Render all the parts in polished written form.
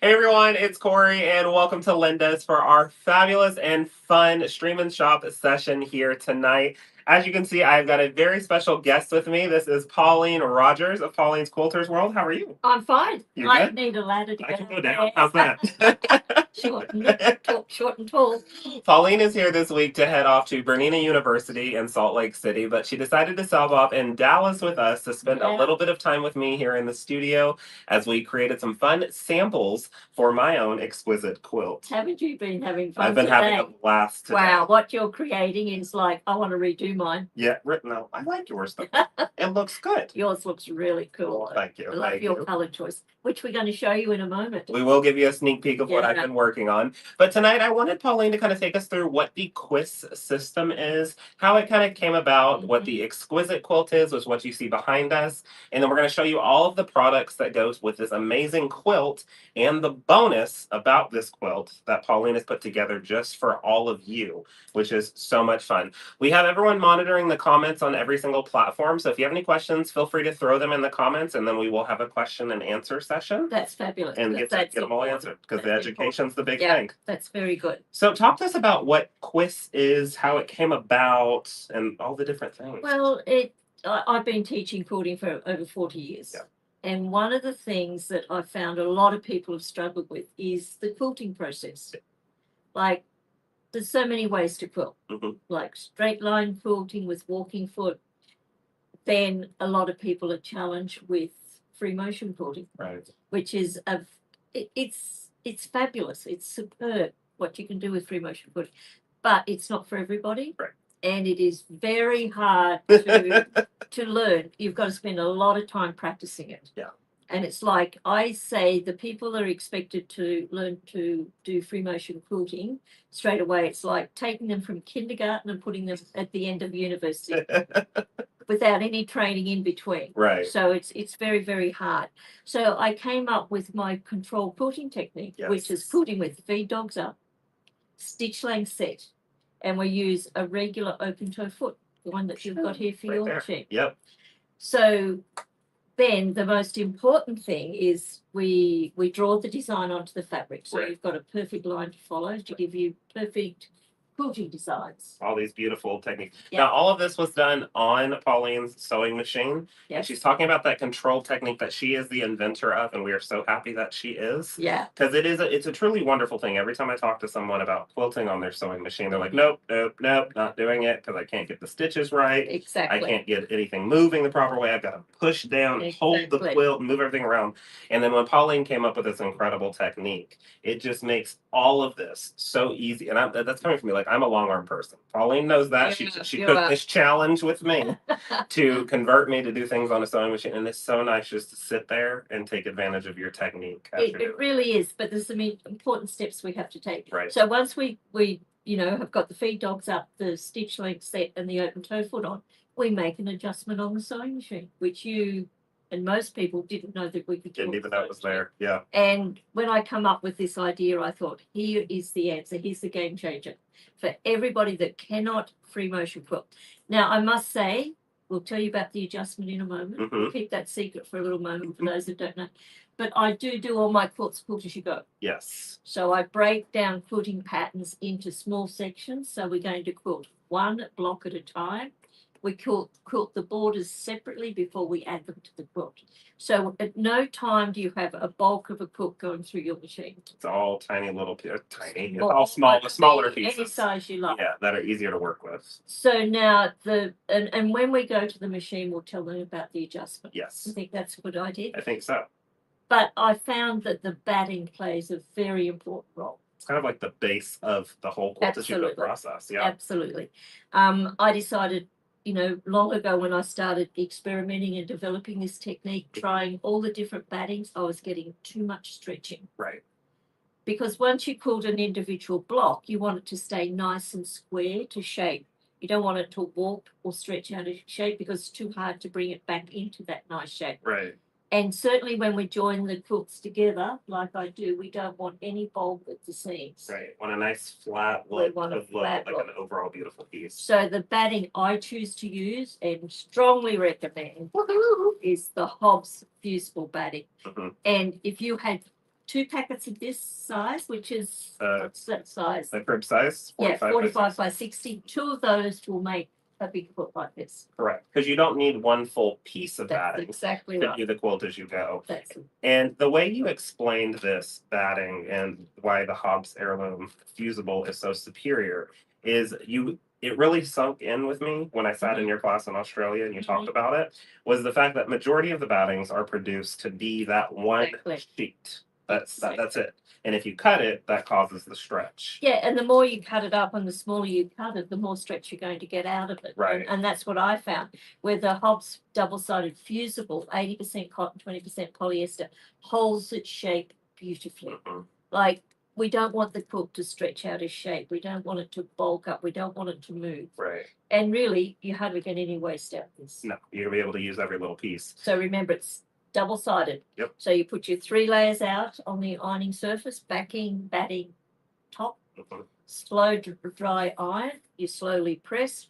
Hey everyone, it's Corey, and welcome to Linda's for our fabulous and fun stream and shop session here tonight. As you can see, I've got a very special guest with me. This is Pauline Rogers of Pauline's Quilters World. How are you? I'm fine. You're I good? need a ladder to I go can go down. How's that? short and tall. Pauline is here this week to head off to Bernina University in Salt Lake City, but she decided to stop off in Dallas with us to spend a Yeah. little bit of time with me here in the studio as we created some fun samples for my own exquisite quilt. Haven't you been having fun I've been today? having a blast today. Wow, what you're creating is like, I want to redo mine. Yeah, no, I like yours though. It looks good. Yours looks really cool. Thank you. I love your color choice, which we're going to show you in a moment. We will give you a sneak peek of what I've been working on. But tonight I wanted Pauline to kind of take us through what the QISS system is, how it kind of came about, what the exquisite quilt is, which is what you see behind us. And then we're going to show you all of the products that goes with this amazing quilt and the bonus about this quilt that Pauline has put together just for all of you, which is so much fun. We have everyone monitoring the comments on every single platform. So if you have any questions, feel free to throw them in the comments and then we will have a question and answer session. That's fabulous. And get them all answered because the education's the big thing. That's very good. So talk to us about what QISS is, how it came about, and all the different things. Well, I've been teaching quilting for over 40 years. Yeah. And one of the things that I found a lot of people have struggled with is the quilting process. Yeah. Like, there's so many ways to quilt, like straight line quilting with walking foot. Then a lot of people are challenged with free motion quilting, right? Which is it's fabulous. It's superb what you can do with free motion quilting, but it's not for everybody, right? And it is very hard to learn. You've got to spend a lot of time practicing it. Yeah. And it's like I say, the people that are expected to learn to do free motion quilting straight away, it's like taking them from kindergarten and putting them at the end of university without any training in between. Right. So it's very, very hard. So I came up with my control quilting technique, which is quilting with feed dogs up, stitch length set, and we use a regular open toe foot, the one that you've got here for your machine. Yep. So then the most important thing is we draw the design onto the fabric. So you've got a perfect line to follow to give you perfect quilting designs. All these beautiful techniques. Yep. Now, all of this was done on Pauline's sewing machine. Yes. And she's talking about that control technique that she is the inventor of, and we are so happy that she is. Yeah. Because it's a truly wonderful thing. Every time I talk to someone about quilting on their sewing machine, they're like, nope, not doing it because I can't get the stitches right. Exactly. I can't get anything moving the proper way. I've got to push down and hold the quilt and move everything around. And then when Pauline came up with this incredible technique, it just makes all of this so easy. And that's coming from me. Like, I'm a long arm person. Pauline knows that. She took this challenge with me to convert me to do things on a sewing machine. And it's so nice just to sit there and take advantage of your technique. It really is. But there's some important steps we have to take. Right. So once we have got the feed dogs up, the stitch length set, and the open toe foot on, we make an adjustment on the sewing machine, which you and most people didn't know that we could do. Didn't even know it was there. Yeah. And when I come up with this idea, I thought, here is the answer. Here's the game changer for everybody that cannot free motion quilt. Now, I must say, we'll tell you about the adjustment in a moment. We'll keep that secret for a little moment for those that don't know. But I do all my quilts Quilt-As-You-Go. Yes. So I break down quilting patterns into small sections. So we're going to quilt one block at a time. We quilt the borders separately before we add them to the quilt. So at no time do you have a bulk of a quilt going through your machine. It's all tiny little, it's all smaller pieces. Any size you like. Yeah, that are easier to work with. So now and when we go to the machine, we'll tell them about the adjustment. Yes. I think that's a good idea. I think so. But I found that the batting plays a very important role. It's kind of like the base of the whole Quilt-As-You-Go process. Yeah. Absolutely. I decided, long ago when I started experimenting and developing this technique, trying all the different battings, I was getting too much stretching. Right. Because once you quilt an individual block, you want it to stay nice and square to shape. You don't want it to warp or stretch out of shape because it's too hard to bring it back into that nice shape. Right. And certainly when we join the quilts together, like I do, we don't want any bulb at the seams. Right. Want a nice flat look of like an overall beautiful piece. So the batting I choose to use and strongly recommend is the Hobbs fusible batting. And if you had 2 packets of this size, which is what's that size? The crib size? Yeah, 45 by 60. 60. 2 of those will make a big quilt like this. Correct. Because you don't need one full piece of That's batting exactly to right. do the Quilt-As-You-Go. That's it. And the way you explained this batting and why the Hobbs Heirloom Fusible is so superior is it really sunk in with me when I sat in your class in Australia and you talked about it, was the fact that majority of the battings are produced to be that one sheet. That's it. And if you cut it, that causes the stretch. Yeah, and the more you cut it up and the smaller you cut it, the more stretch you're going to get out of it. Right. And that's what I found. With the Hobbs double-sided fusible, 80% cotton, 20% polyester, holds its shape beautifully. Like, we don't want the quilt to stretch out of shape. We don't want it to bulk up. We don't want it to move. Right. And really, you hardly get any waste out of this. No, you're gonna be able to use every little piece. So remember, it's double-sided. Yep. So you put your 3 layers out on the ironing surface, backing, batting, top, slow dry iron. You slowly press,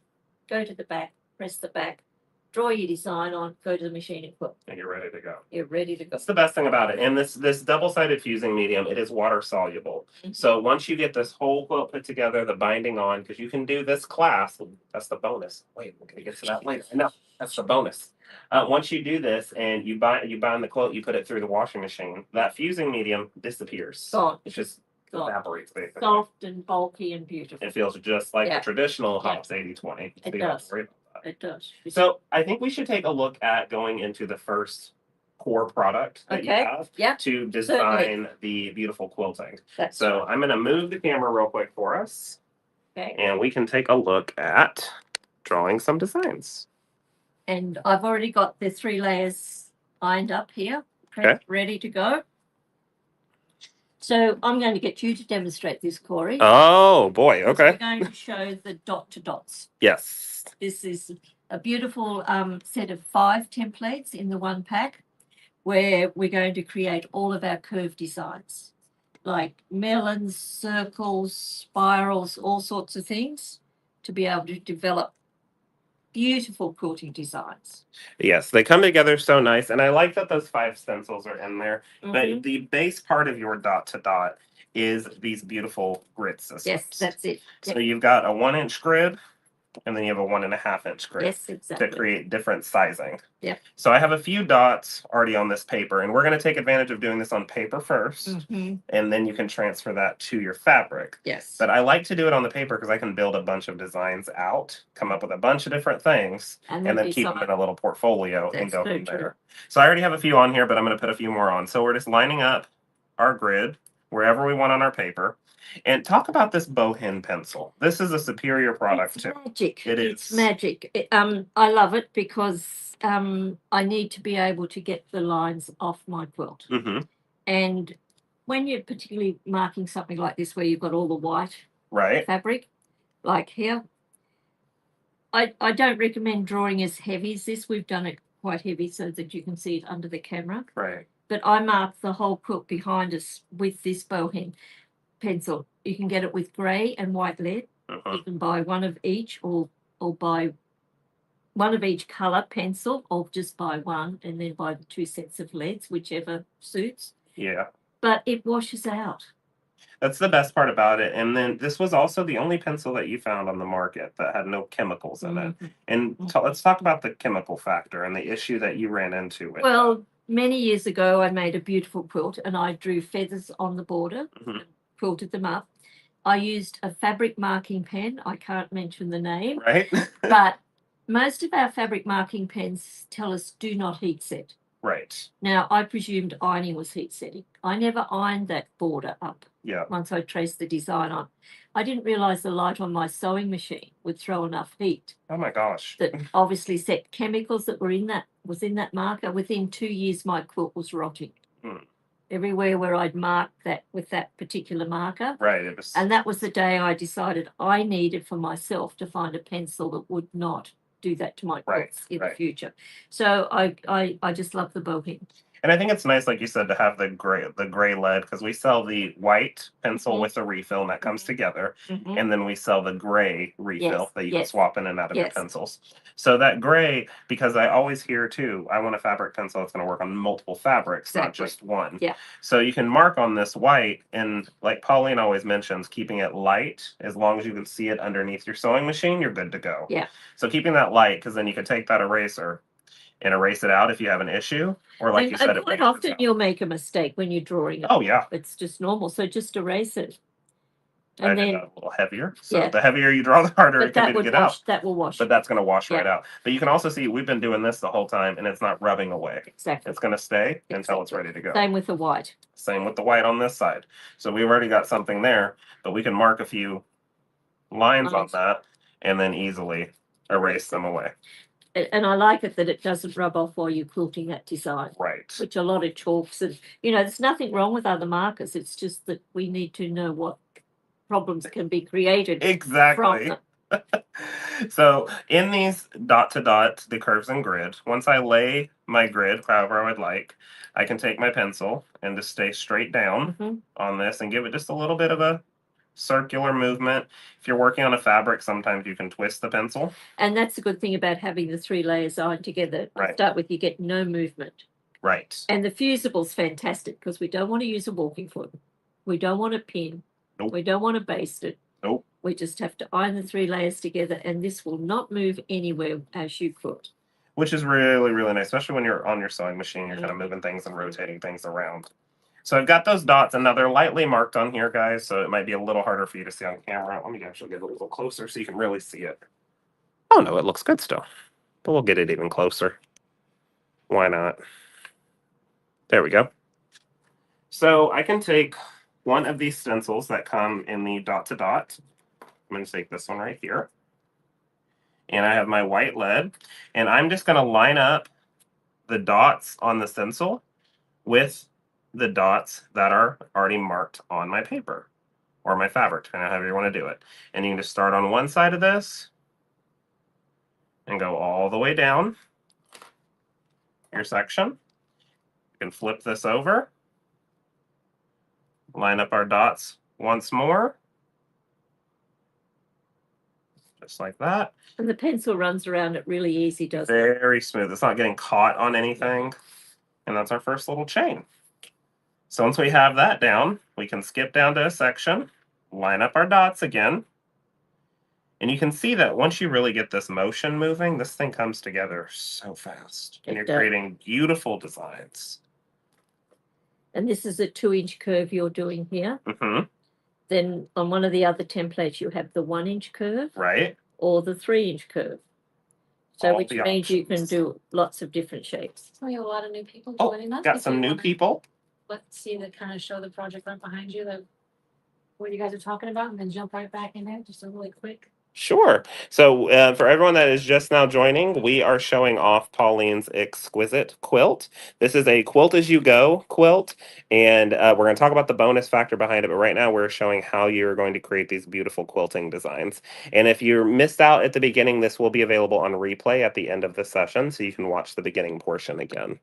go to the back, press the back, draw your design on, go to the machine and quilt. And you're ready to go. You're ready to go. That's the best thing about it. And this double-sided fusing medium, it is water soluble. So once you get this whole quilt put together, the binding on, because you can do this class, that's the bonus. Wait, we're gonna get to that later. No, that's the bonus. Once you do this and you bind the quilt, you put it through the washing machine, that fusing medium disappears. Gone. It just Gone. evaporates basically. Soft and bulky and beautiful. It feels just like the traditional Hobbs 80-20. It does. It does. So I think we should take a look at going into the first core product that you have to design the beautiful quilting. So I'm going to move the camera real quick for us. Okay. And we can take a look at drawing some designs. And I've already got the 3 layers ironed up here. Ready to go. So I'm going to get you to demonstrate this, Corey. Oh boy, okay. We're going to show the dot to dots. Yes. This is a beautiful set of 5 templates in the one pack where we're going to create all of our curved designs, like melons, circles, spirals, all sorts of things, to be able to develop beautiful quilting designs. Yes, they come together so nice. And I like that those 5 stencils are in there. But the base part of your dot to dot is these beautiful grid systems. Yes, that's it. So you've got a 1-inch grid, and then you have a 1.5-inch grid. Yes, exactly. To create different sizing. Yep. So I have a few dots already on this paper, and we're going to take advantage of doing this on paper first, and then you can transfer that to your fabric. Yes. But I like to do it on the paper because I can build a bunch of designs out, come up with a bunch of different things, and then keep them in a little portfolio and go from there. So I already have a few on here, but I'm going to put a few more on. So we're just lining up our grid wherever we want on our paper. And talk about this bowhin pencil. This is a superior product too. Magic. It is. It's magic. I love it because I need to be able to get the lines off my quilt. And when you're particularly marking something like this where you've got all the white fabric, like here, I don't recommend drawing as heavy as this. We've done it quite heavy so that you can see it under the camera. Right. But I marked the whole quilt behind us with this bowhin pencil. You can get it with grey and white lead. You can buy one of each or buy one of each colour pencil, or just buy one and then buy the 2 sets of leads, whichever suits. Yeah. But it washes out. That's the best part about it. And then this was also the only pencil that you found on the market that had no chemicals in it. And let's talk about the chemical factor and the issue that you ran into with Well, many years ago, I made a beautiful quilt and I drew feathers on the border, quilted them up. I used a fabric marking pen. I can't mention the name. Right. But most of our fabric marking pens tell us do not heat set. Right. Now, I presumed ironing was heat setting. I never ironed that border up. Yeah. Once I traced the design on. I didn't realize the light on my sewing machine would throw enough heat. Oh my gosh. That obviously set chemicals that were in that marker. Within 2 years, my quilt was rotting. Everywhere where I'd marked that with that particular marker. Right. And that was the day I decided I needed for myself to find a pencil that would not do that to my quilts in the future. So I just love the bowhin. And I think it's nice, like you said, to have the gray lead, because we sell the white pencil with the refill and that comes together. And then we sell the gray refill that you can swap in and out of your pencils. So that gray, because I always hear too, I want a fabric pencil that's going to work on multiple fabrics, not just one. Yeah. So you can mark on this white, and like Pauline always mentions, keeping it light, as long as you can see it underneath your sewing machine, you're good to go. Yeah. So keeping that light, because then you can take that eraser and erase it out if you have an issue, or like you said, quite often you'll make a mistake when you're drawing it. Oh yeah, it's just normal. So just erase it. And I did a little heavier. So the heavier you draw, the harder it can be to get out. That will wash. But that's going to wash right out. But you can also see we've been doing this the whole time, and it's not rubbing away. Exactly. It's going to stay until it's ready to go. Same with the white. Same with the white on this side. So we've already got something there, but we can mark a few lines on that and then easily erase them away. And I like it that it doesn't rub off while you're quilting that design. Right. Which a lot of chalks, and there's nothing wrong with other markers. It's just that we need to know what problems can be created. Exactly. So in these dot to dot, the curves and grid, once I lay my grid however I would like, I can take my pencil and just stay straight down on this and give it just a little bit of a circular movement. If you're working on a fabric, sometimes you can twist the pencil. And that's the good thing about having the 3 layers ironed together. To start with, you get no movement. Right. And the fusible's fantastic because we don't want to use a walking foot. We don't want to pin. Nope. We don't want to baste it. Nope. We just have to iron the 3 layers together, and this will not move anywhere as you quilt. Which is really, really nice, especially when you're on your sewing machine. You're kind of moving things and rotating things around. So I've got those dots, and now they're lightly marked on here, guys, so it might be a little harder for you to see on camera. Let me actually get a little closer so you can really see it. Oh, no, it looks good still. But we'll get it even closer. Why not? There we go. So I can take one of these stencils that come in the dot to dot. I'm going to take this one right here. And I have my white lead. And I'm just going to line up the dots on the stencil with the dots that are already marked on my paper or my fabric, depending on however you want to do it. And you can just start on one side of this and go all the way down your section. You can flip this over, line up our dots once more, just like that. And the pencil runs around it really easy, doesn't it? Very smooth. It's not getting caught on anything. And that's our first little chain. So once we have that down, we can skip down to a section, line up our dots again. And you can see that once you really get this motion moving, this thing comes together so fast. And you're creating beautiful designs. And this is a 2-inch curve you're doing here. Then on one of the other templates, you have the 1-inch curve. Right. Or the 3-inch curve. So which means you can do lots of different shapes. So we have a lot of new people joining us. Got some new people. Let's see the kind of show the project right behind you, what you guys are talking about, and then jump right back in there, just a really quick. Sure. So for everyone that is just now joining, we are showing off Pauline's exquisite quilt. This is a Quilt-As-You-Go quilt, and we're going to talk about the bonus factor behind it, but right now we're showing how you're going to create these beautiful quilting designs. And if you missed out at the beginning, this will be available on replay at the end of the session, so you can watch the beginning portion again.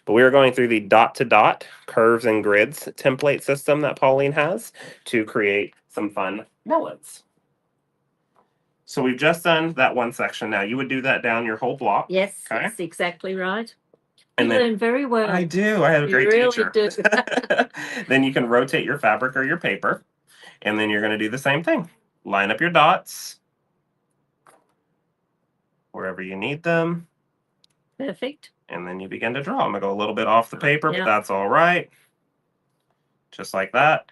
But we are going through the dot-to-dot curves and grids template system that Pauline has to create some fun melons. So we've just done that one section. Now you would do that down your whole block. Yes, that's exactly right. And you learn very well. I do. I had a great teacher. Do. Then you can rotate your fabric or your paper. And then you're going to do the same thing. Line up your dots wherever you need them. Perfect. And then you begin to draw. I'm going to go a little bit off the paper, but that's all right. Just like that.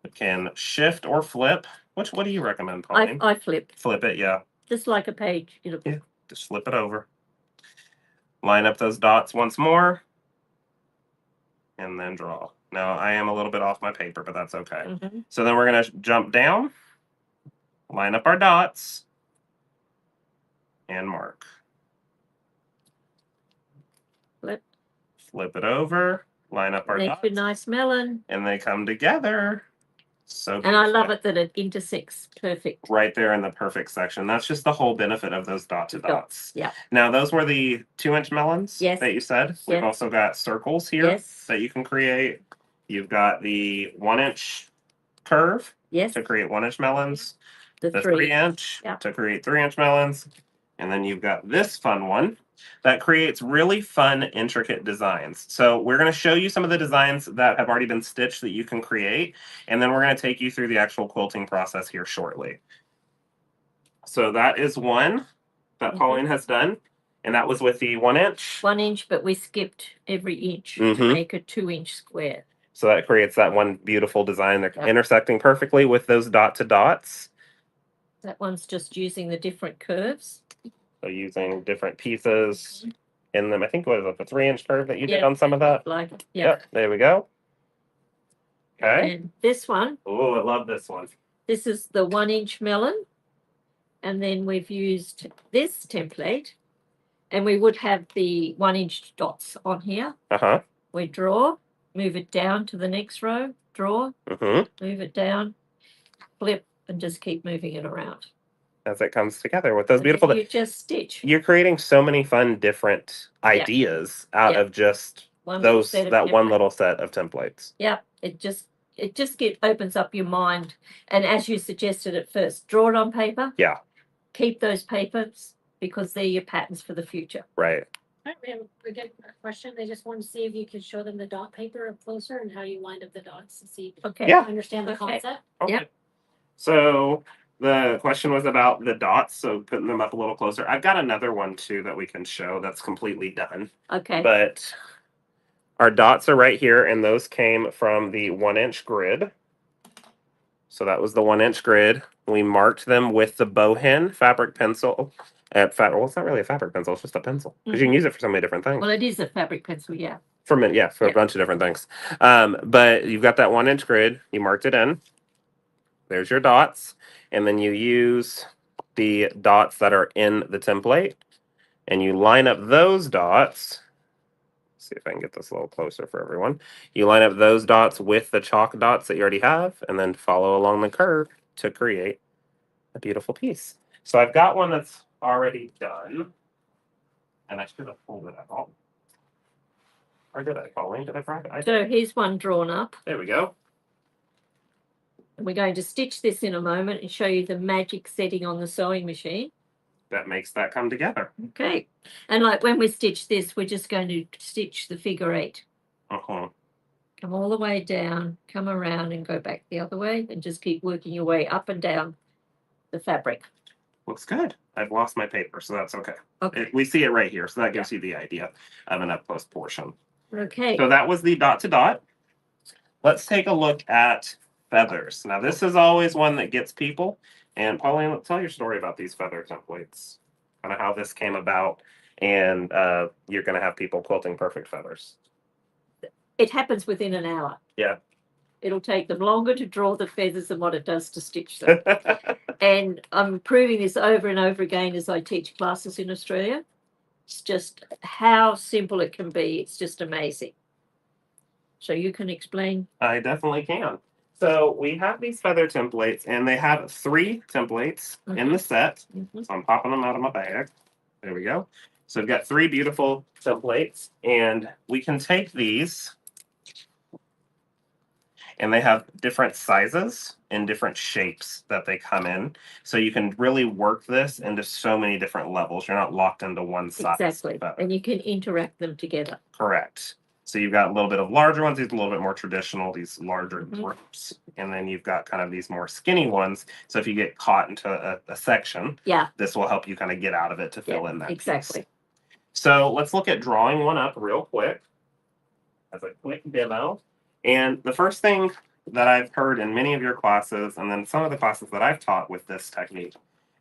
You can shift or flip. What do you recommend, Pauline? I flip. Flip it, yeah. Just like a page. Yeah, just flip it over. Line up those dots once more. And then draw. Now, I am a little bit off my paper, but that's okay. So then we're going to jump down, line up our dots, and mark. Flip. Flip it over, line up our dots. Make a nice melon. And they come together. So And I love beautiful. it that it intersects perfect. Right there in the perfect section. That's just the whole benefit of those dot to dots. Yeah. Now, those were the 2-inch melons Yes. that you said. We've Yes. also got circles here Yes. that you can create. You've got the 1-inch curve Yes. to create 1-inch melons, The the 3. 3-inch Yeah. to create 3-inch melons, and then you've got this fun one that creates really fun, intricate designs. So we're going to show you some of the designs that have already been stitched that you can create, and then we're going to take you through the actual quilting process here shortly. So that is one that Pauline has done, and that was with the 1-inch. 1 inch, but we skipped every inch to Mhm. make a 2-inch square. So that creates that one beautiful design. They're intersecting perfectly with those dot to dots. That one's just using the different curves. So using different pieces in them. I think what is it, the 3-inch curve that you did Yeah. on some of that? Like, yeah. Yep, there we go. Okay. And this one, Oh, I love this one. this is the 1-inch melon. And then we've used this template. And we would have the 1-inch dots on here. Uh-huh. We draw, move it down to the next row, draw, Mm-hmm. move it down, flip, and just keep moving it around. As it comes together with those And beautiful. then you just stitch. You're creating so many fun, different ideas out Yeah. of just One little set of that one templates. little set of templates. Yeah, it just opens up your mind. And as you suggested at first, draw it on paper. Yeah. Keep those papers because they're your patterns for the future. Right. We get a question. They just want to see if you could show them the dot paper up closer and how you lined up the dots to see. Okay. Yeah. Understand the Okay. concept. Okay. Yep. So the question was about the dots, so putting them up a little closer. I've got another one too that we can show that's completely done. Okay. But our dots are right here, and those came from the 1-inch grid. So that was the 1-inch grid. We marked them with the bowhen fabric pencil. Well, it's not really a fabric pencil; it's just a pencil because you can use it for so many different things. Well, it is a fabric pencil, yeah. For a bunch of different things. But you've got that 1-inch grid. You marked it in. There's your dots, and then you use the dots that are in the template, and you line up those dots. See if I can get this a little closer for everyone. You line up those dots with the chalk dots that you already have, and then follow along the curve to create a beautiful piece. So I've got one that's already done, and I should have pulled it out. Or did I, Pauline? Did I grab it? So here's one drawn up. There we go. And we're going to stitch this in a moment and show you the magic setting on the sewing machine. That makes that come together. Okay. And like when we stitch this, we're just going to stitch the figure 8. Uh-huh. Come all the way down, come around and go back the other way and just keep working your way up and down the fabric. Looks good. I've lost my paper, so that's okay. Okay. We see it right here, so that gives you the idea of an up close portion. Okay. So that was the dot to dot. Let's take a look at feathers. Now this is always one that gets people. And Pauline, tell your story about these feather templates, kind of how this came about, and you're going to have people quilting perfect feathers. It happens within an hour. Yeah. It'll take them longer to draw the feathers than what it does to stitch them. And I'm proving this over and over again as I teach classes in Australia. It's just how simple it can be. It's just amazing. So you can explain. I definitely can. So we have these feather templates, and they have 3 templates in the set. Mhm. So I'm popping them out of my bag. There we go. So I've got 3 beautiful templates, and we can take these, and they have different sizes and different shapes that they come in. So you can really work this into so many different levels. You're not locked into one size. Exactly. And you can interact them together. Correct. So you've got a little bit of larger ones, these a little bit more traditional, these larger groups. And then you've got kind of these more skinny ones. So if you get caught into a section, Yeah. this will help you kind of get out of it to fill in that exactly. piece. So let's look at drawing one up real quick as a quick demo. And the first thing that I've heard in many of your classes, and then some of the classes that I've taught with this technique,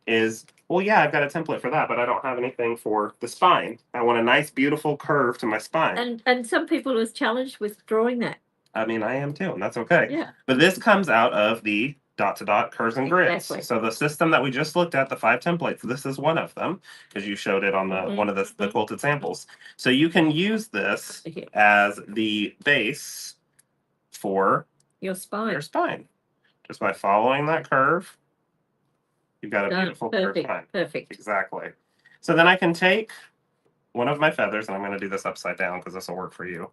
is, well, yeah, I've got a template for that, but I don't have anything for the spine. I want a nice, beautiful curve to my spine. And some people are challenged with drawing that. I mean, I am too, and that's okay. Yeah. But this comes out of the dot-to-dot curves and grids. Exactly. So the system that we just looked at, the 5 templates, this is one of them, because you showed it on the one of the quilted samples. So you can use this as the base for Your spine. your spine. Just by following that curve, you've got a Done. beautiful curved Perfect. hind. Perfect. Exactly. So then I can take one of my feathers, and I'm going to do this upside down because this will work for you,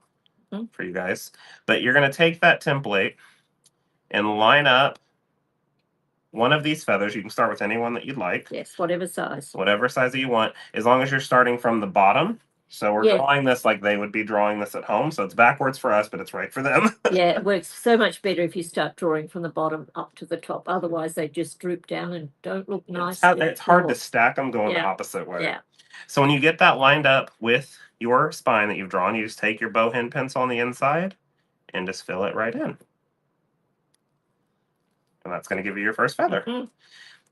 for you guys. But you're going to take that template and line up one of these feathers. You can start with any one that you'd like. Yes, whatever size. Whatever size that you want, as long as you're starting from the bottom. So we're Yeah. drawing this like they would be drawing this at home. So it's backwards for us, but it's right for them. Yeah, it works so much better if you start drawing from the bottom up to the top. Otherwise, they just droop down and don't look nice. It's hard to stack them going the Yeah. opposite way. Yeah. So when you get that lined up with your spine that you've drawn, you just take your bowhand pencil on the inside and just fill it right in. And that's going to give you your first feather. Mm-hmm.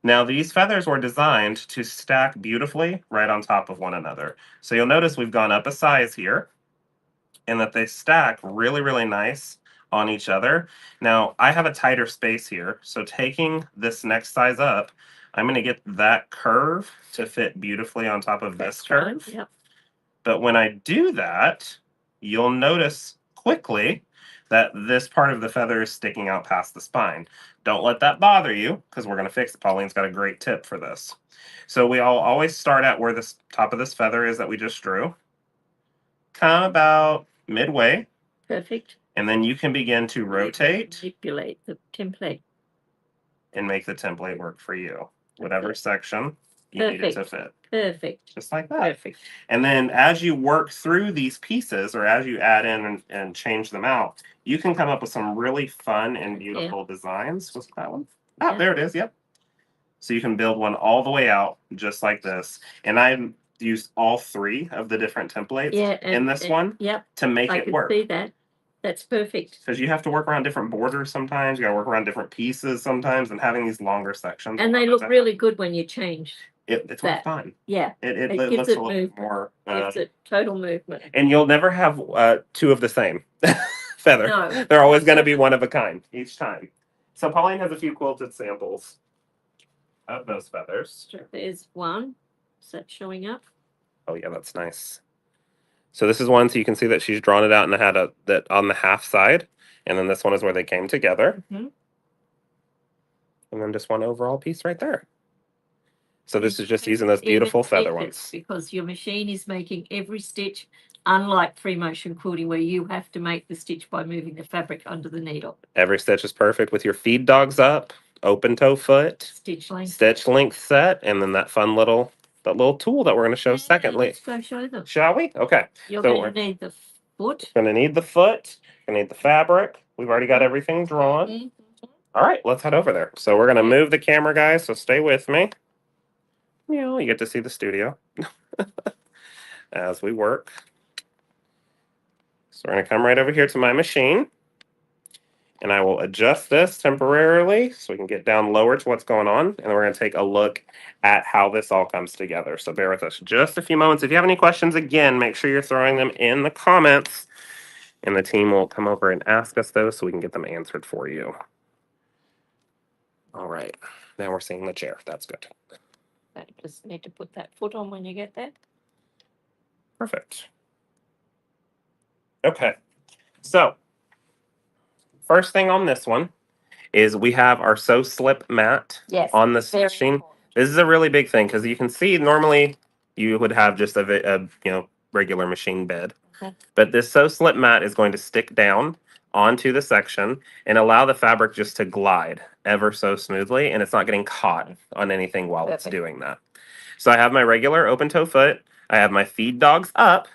Now, these feathers were designed to stack beautifully right on top of one another. So you'll notice we've gone up a size here and that they stack really, really nice on each other. Now, I have a tighter space here. So taking this next size up, I'm going to get that curve to fit beautifully on top of this curve. Right. Yep. But when I do that, you'll notice quickly that this part of the feather is sticking out past the spine. Don't let that bother you because we're going to fix it. Pauline's got a great tip for this. So we all always start at where the top of this feather is that we just drew. Come about midway. Perfect. And then you can begin to rotate. Manipulate the template. And make the template work for you. Whatever section you need it to fit. Perfect. Just like that. Perfect. And then as you work through these pieces, or as you add in and change them out, you can come up with some really fun and beautiful designs. What's that one? Oh, there it is. Yep. So you can build one all the way out just like this. And I used all three of the different templates in this one to make it work. I can see that. That's perfect. Because you have to work around different borders sometimes. You got to work around different pieces sometimes, and having these longer sections. And they look really good when you change. It's more fun. Yeah. It gives looks it a little more. Gives it total movement. And you'll never have two of the same feather. No. They're always going to be one of a kind each time. So Pauline has a few quilted samples of those feathers. There's one. Is that showing up? Oh yeah, that's nice. So this is one, so you can see that she's drawn it out and had that on the half side, and then this one is where they came together, and then just one overall piece right there. So this is just using those beautiful feather ones. Because your machine is making every stitch, unlike free motion quilting where you have to make the stitch by moving the fabric under the needle. Every stitch is perfect with your feed dogs up, open toe foot, stitch length set, and then that fun little tool that we're going to show secondly. Let's go show them. Shall we? Okay. You're going to need the foot. Going to need the foot. Going to need the fabric. We've already got everything drawn. All right, let's head over there. So we're going to move the camera, guys, so stay with me. You get to see the studio as we work. So we're going to come right over here to my machine. And I will adjust this temporarily so we can get down lower to what's going on. And then we're going to take a look at how this all comes together. So bear with us just a few moments. If you have any questions, again, make sure you're throwing them in the comments. And the team will come over and ask us those so we can get them answered for you. All right. Now we're seeing the chair. That's good. I just need to put that foot on when you get there. Perfect. Okay. So first thing on this one is we have our sew slip mat on this machine. Important. This is a really big thing because you can see normally you would have just a regular machine bed. Okay. But this sew slip mat is going to stick down onto the section and allow the fabric just to glide ever so smoothly, and it's not getting caught on anything while it's doing that. So I have my regular open toe foot. I have my feed dogs up.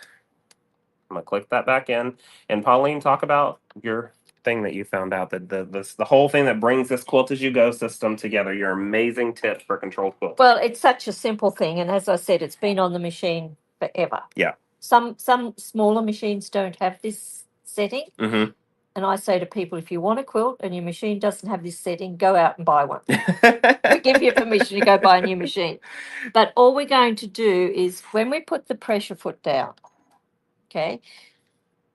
I'm going to click that back in. And Pauline, talk about your thing that you found out, that the whole thing that brings this Quilt-As-You-Go system together, your amazing tip for controlled quilting. Well, it's such a simple thing, and as I said, it's been on the machine forever. Yeah. Some smaller machines don't have this setting. Mm-hmm. And I say to people, if you want a quilt and your machine doesn't have this setting, go out and buy one. We give you permission to go buy a new machine. But all we're going to do is when we put the pressure foot down, okay,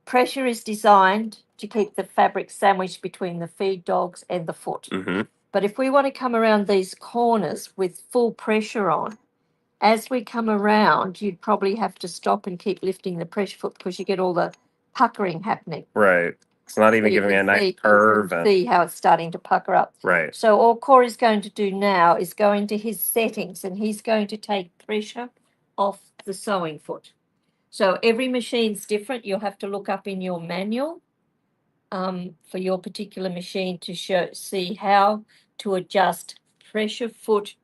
pressure is designed to keep the fabric sandwiched between the feed dogs and the foot. Mm-hmm. But if we want to come around these corners with full pressure on, as we come around, you'd probably have to stop and keep lifting the pressure foot because you get all the puckering happening. Right. It's not So even you giving me a can nice see- you curve. can And, see how it's starting to pucker up. right. So all Corey's going to do now is go into his settings and he's going to take pressure off the sewing foot. So every machine's different. You'll have to look up in your manual for your particular machine to see how to adjust pressure foot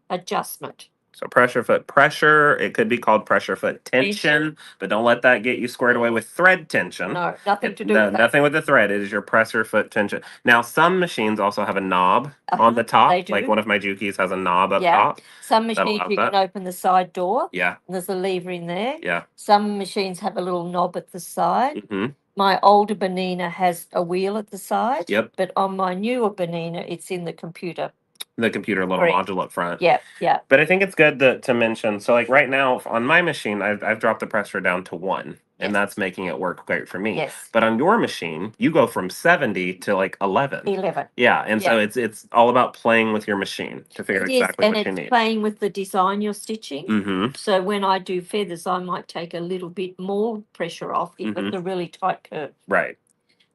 adjustment. So pressure foot pressure, it could be called pressure foot tension, but don't let that get you squared away with thread tension. No, nothing to do No, with that. nothing with the thread. It is your pressure foot tension. Now, some machines also have a knob on the top. they do. Like one of my Juki's has a knob up Yeah. top. Some That'll machines help you can that. open the side door. Yeah, And there's a lever in there. yeah. Some machines have a little knob at the side. hmm My older Benina has a wheel at the side. Yep. But on my newer Benina, it's in the computer. The computer little Great. module up front. Yeah, yeah. But I think it's good to mention. So, like right now on my machine, I've dropped the pressure down to 1, Yes. and that's making it work great for me. Yes. But on your machine, you go from 70 to like 11. 11. Yeah, and so it's all about playing with your machine to figure It exactly is, and what you it's need. playing with the design you're stitching. Mm-hmm. So when I do feathers, I might take a little bit more pressure off if it's a really tight curve. Right.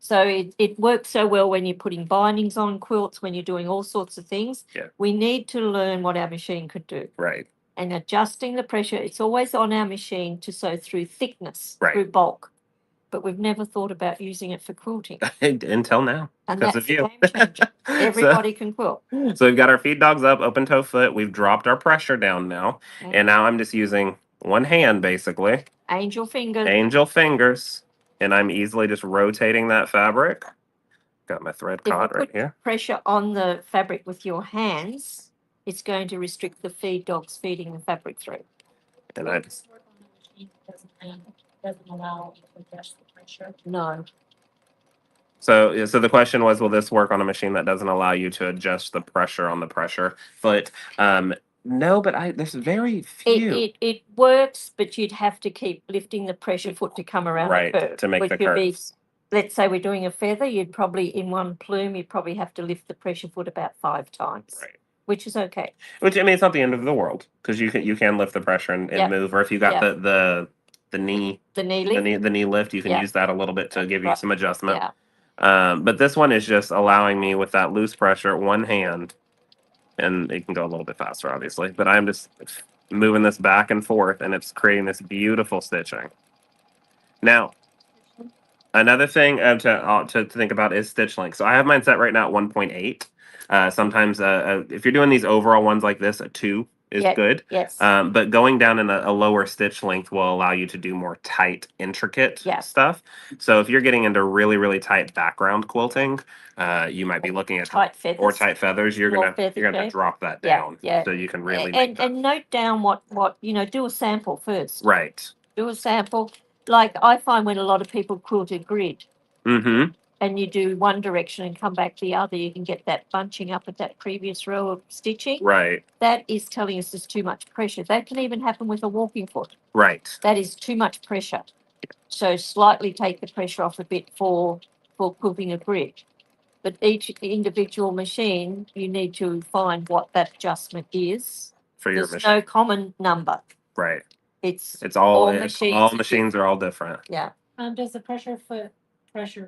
So it works so well when you're putting bindings on quilts, when you're doing all sorts of things. Yeah. We need to learn what our machine could do. Right. And adjusting the pressure, it's always on our machine to sew through thickness, Right. through bulk. But we've never thought about using it for quilting. Until now. And Because that's of you. a game changer. Everybody can quilt. So we've got our feed dogs up, open toe foot. We've dropped our pressure down now. Okay. And now I'm just using one hand basically. Angel fingers. Angel fingers. And I'm easily just rotating that fabric. Got my thread If you caught right put here. pressure on the fabric with your hands, it's going to restrict the feed dogs feeding the fabric through. And I Doesn't allow you to adjust the pressure. No. so the question was, will this work on a machine that doesn't allow you to adjust the pressure on the pressure foot? No, but there's very few. It works, but you'd have to keep lifting the pressure foot to come around Right, the curve. to make which the would be, curves. let's say we're doing a feather, you'd probably, in one plume, you'd probably have to lift the pressure foot about 5 times. Right. Which is okay. Which, I mean, it's not the end of the world because you can lift the pressure and Yep. move, or if you got Yep. the knee The knee lift. the knee lift, you can Yeah. use that a little bit to give you Right. some adjustment. Yeah. But this one is just allowing me with that loose pressure, one hand, and it can go a little bit faster, obviously. But I'm just moving this back and forth, and it's creating this beautiful stitching. Now, another thing to think about is stitch length. So I have mine set right now at 1.8. Sometimes if you're doing these overall ones like this, a 2 is good. Yes. But going down in a lower stitch length will allow you to do more tight, intricate stuff. So if you're getting into really, really tight background quilting, you might be looking at tight feathers. or tight feathers. You're More gonna feather have to shape. drop that Yeah, down yeah. so you can really make that. And note down what do a sample first. Right. Do a sample. Like I find when a lot of people quilt a grid Mm-hmm. and you do one direction and come back the other, you can get that bunching up at that previous row of stitching. Right. That is telling us there's too much pressure. That can even happen with a walking foot. Right. That is too much pressure. So slightly take the pressure off a bit for quilting a grid. But each individual machine, you need to find what that adjustment is. For your There's machine. no common number. Right. It's all machines machines are all different. Yeah. Does the pressure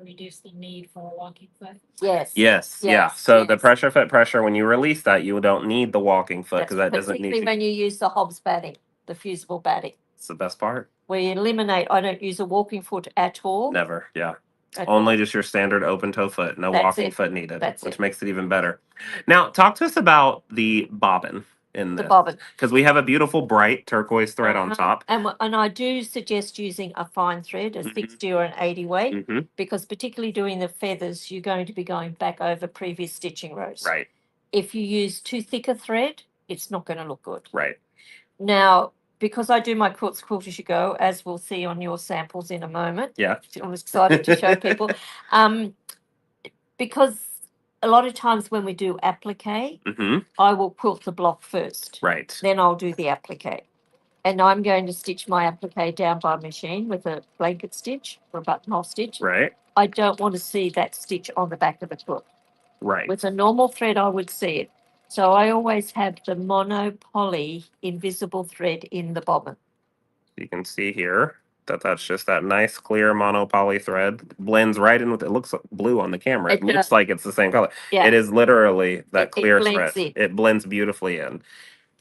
reduce the need for a walking foot? Yes. Yes. Yeah. So the yes. pressure foot pressure, when you release that, you don't need the walking foot because that doesn't need Particularly to. when you use the Hobbs batting, the fusible batting. It's the best part. We eliminate, I don't use a walking foot at all. Never. Yeah. At Only all. just your standard open toe foot, no That's walking it. foot needed, That's which it. makes it even better. Now, talk to us about the bobbin in The this. bobbin. Because we have a beautiful bright turquoise thread on top. And I do suggest using a fine thread, a 60 or an 80 weight, Mm-hmm. because particularly doing the feathers, you're going to be going back over previous stitching rows. Right. If you use too thick a thread, it's not going to look good. Right. Now, because I do my quilts Quilt-As-You-Go, as we'll see on your samples in a moment. Yeah. I'm excited to show people. Because a lot of times when we do applique, Mm-hmm. I will quilt the block first. Right. Then I'll do the applique. And I'm going to stitch my applique down by machine with a blanket stitch or a buttonhole stitch. Right. I don't want to see that stitch on the back of the quilt. Right. With a normal thread, I would see it. So I always have the mono poly invisible thread in the bobbin. You can see here. That's just that nice clear monopoly thread. Blends right in with it. Looks blue on the camera. It It looks does. like it's the same color. Yeah. It is literally that It clear blends thread. in. It blends beautifully in.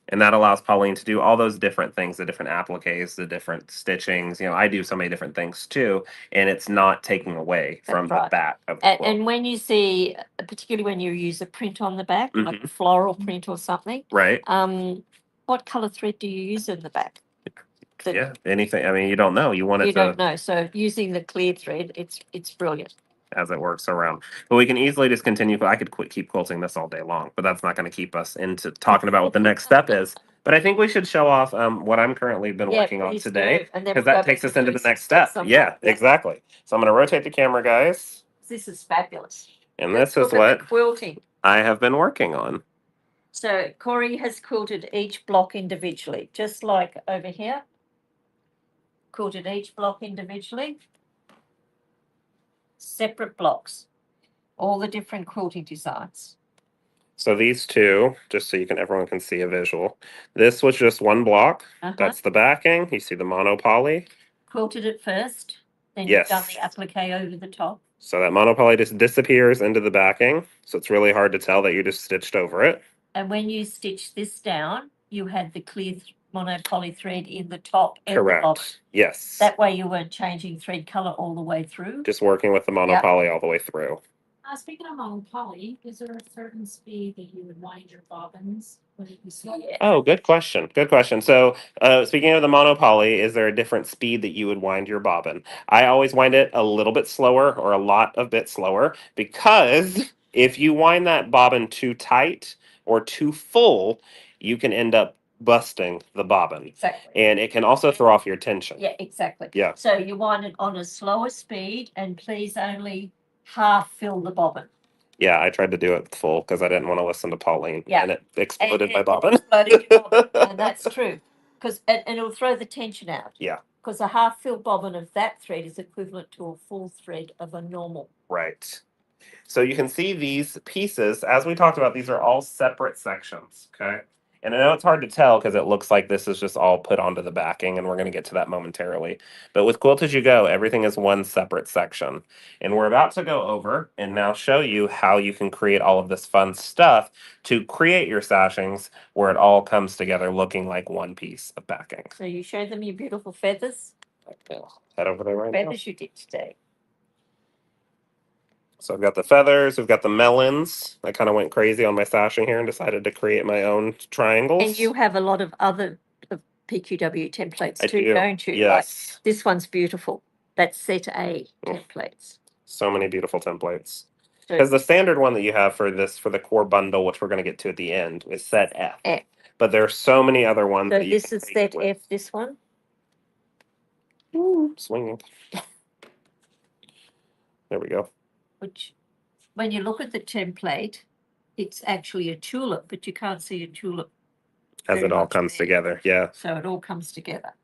And that allows Pauline to do all those different things, the different appliques, the different stitchings. You know, I do so many different things too, and it's not taking away from That's right. the back of the And, quilt. and when you see, particularly when you use a print on the back, like a floral print or something, Right? what color thread do you use in the back? That Yeah. Anything. I mean, you don't know. You want it you to don't know. So using the clear thread, it's brilliant. as it works around. But we can easily just continue. I could keep quilting this all day long, but that's not going to keep us into talking about what the next step is. But I think we should show off what I'm currently been working on please today, do. And then because we'll that go takes back us to into the doing next step. some Yeah, more. Yeah. exactly. So I'm going to rotate the camera, guys, This is fabulous. and Let's this is look at what the quilting. I have been working on. So Corey has quilted each block individually, just like over here. Quilted each block individually. Separate blocks. All the different quilting designs. So these two, just so everyone can see a visual. This was just one block. Uh-huh. That's the backing. You see the monopoly. Quilted it first, then Yes. you've done the applique over the top. So that monopoly just disappears into the backing. So it's really hard to tell that you just stitched over it. And when you stitch this down, you had the clear monopoly thread in the top and the bottom. Correct. Yes. That way you weren't changing thread color all the way through. Just working with the monopoly all the way through. Speaking of monopoly, is there a certain speed that you would wind your bobbins? When you see it? Oh, good question. Good question. So, speaking of the monopoly, is there a different speed that you would wind your bobbin? I always wind it a little bit slower or a lot of bit slower, because if you wind that bobbin too tight or too full, you can end up busting the bobbin. Exactly. And it can also throw off your tension. Yeah, exactly. Yeah. So you wind it on a slower speed, and please only half fill the bobbin. Yeah, I tried to do it full because I didn't want to listen to Pauline. Yeah. And it exploded And my it bobbin. exploded your bobbin, and that's true. And it'll throw the tension out. Yeah. Because a half filled bobbin of that thread is equivalent to a full thread of a normal. Right. So you can see these pieces, as we talked about, these are all separate sections, okay? And I know it's hard to tell because it looks like this is just all put onto the backing, and we're going to get to that momentarily. But with Quilt-As-You-Go, everything is one separate section. And we're about to go over and now show you how you can create all of this fun stuff to create your sashings where it all comes together looking like one piece of backing. So you show them your beautiful feathers. Head over there right now. Feathers you did today. So I've got the feathers, we've got the melons. I kind of went crazy on my sashing here and decided to create my own triangles. And you have a lot of other PQW templates I too, do. don't you? Yes. Like, this one's beautiful. That's set A templates. So many beautiful templates. So Because the standard one that you have for the core bundle, which we're going to get to at the end, is set F. F. But there are so many other ones. So that you this can is take set with. F, this one. Ooh, swinging. There we go. Which, when you look at the template, it's actually a tulip, but you can't see a tulip. As very it all much comes there. together. Yeah. So it all comes together.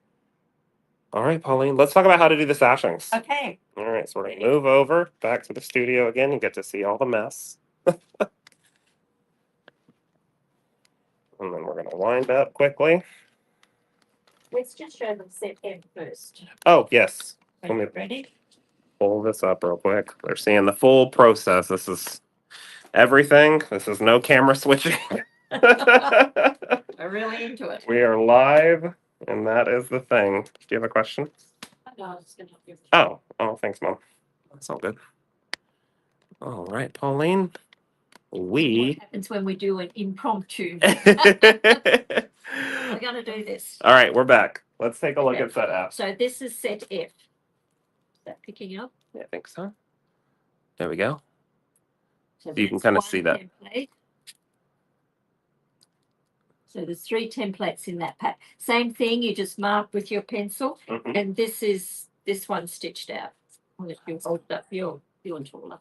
All right, Pauline, let's talk about how to do the sashings. Okay. All right, so we're going to move over back to the studio again and get to see all the mess. And then we're going to wind up quickly. Let's just show them set F first. Oh, yes. Let me Ready? pull this up real quick. They're seeing the full process. This is everything. This is no camera switching. I'm really into it. We are live, and that is the thing. Do you have a question? No, I was just gonna help you. Oh, thanks, Mom. That's all good. All right, Pauline. What We. happens when we do an impromptu? All We're going to do this. right, we're back. Let's take a look Okay. at set F. So this is set F. Is that picking up? Yeah, I think so. There we go. So You can that's kinda one see that. template. So there's 3 templates in that pack. Same thing, you just mark with your pencil, Mhm. and this one stitched out. If you hold up your taller.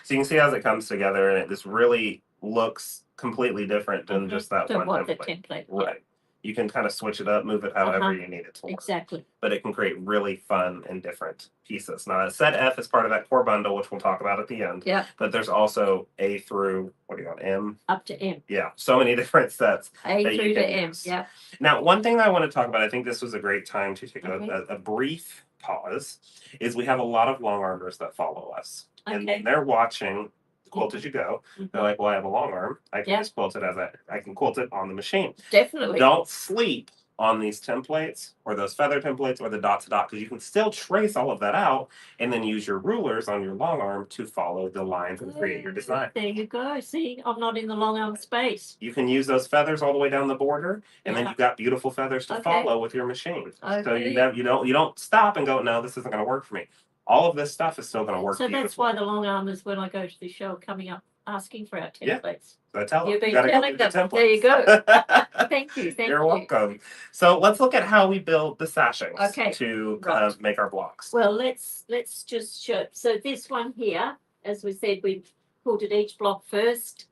So you can see as it comes together, and it just really looks completely different than just that So one what the template. template. Yeah. Right. You can kind of switch it up, move it however you need it to work. Exactly. But it can create really fun and different pieces. Now, set F is part of that core bundle, which we'll talk about at the end. Yeah. But there's also A through, what do you want, M? Up to M. Yeah, so many different sets. A that you through can to M. use. Yeah. Now, one thing that I want to talk about, I think this was a great time to take Okay. a brief pause, is we have a lot of long armers that follow us. And Okay. they're watching Quilt-As-You-Go. They're like, well, I have a long arm. I can Yeah. just quilt it I can quilt it on the machine. Definitely. Don't sleep on these templates or those feather templates or the dot to dot, because you can still trace all of that out and then use your rulers on your long arm to follow the lines and create your design. There you go. See, I'm not in the long arm space. You can use those feathers all the way down the border, and then Yeah. you've got beautiful feathers to Okay. follow with your machine. So Okay. you don't stop and go, no, this isn't going to work for me. All of this stuff is still going to work. So that's beautifully. why the long armers, when I go to the show, are coming up asking for our Yeah. templates. So I tell them, You've been you gotta go telling get them. the There you go. templates. Thank you. Thank You're you. welcome. So let's look at how we build the sashings Okay. to Right. make our blocks. Well, let's just show. So this one here, as we said, we've quilted each block first.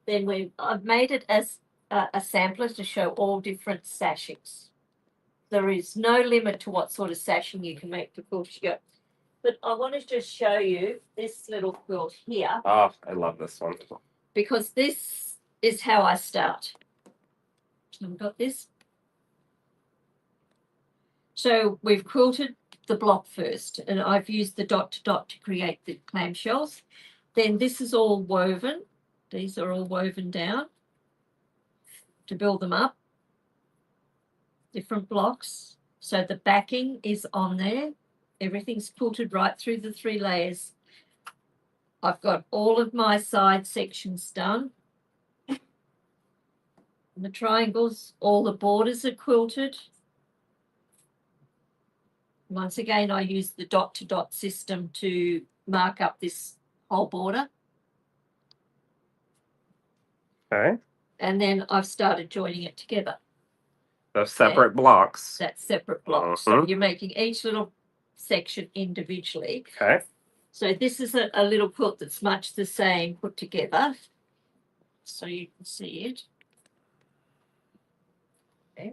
Then I've made it as a sampler to show all different sashings. There is no limit to what sort of sashing you can make for Quilt-As-You-Go. But I want to just show you this little quilt here, Oh, I love this one. because this is how I start. I've got this. So we've quilted the block first, and I've used the dot to dot to create the clamshells. Then this is all woven. These are all woven down to build them up. Different blocks. So the backing is on there. Everything's quilted right through the 3 layers. I've got all of my side sections done. And the triangles, all the borders are quilted. Once again, I use the dot to dot system to mark up this whole border. Okay. And then I've started joining it together. Those separate blocks. That's separate blocks. So you're making each little section individually. Okay. So this is a little quilt that's much the same put together. So you can see it. Okay.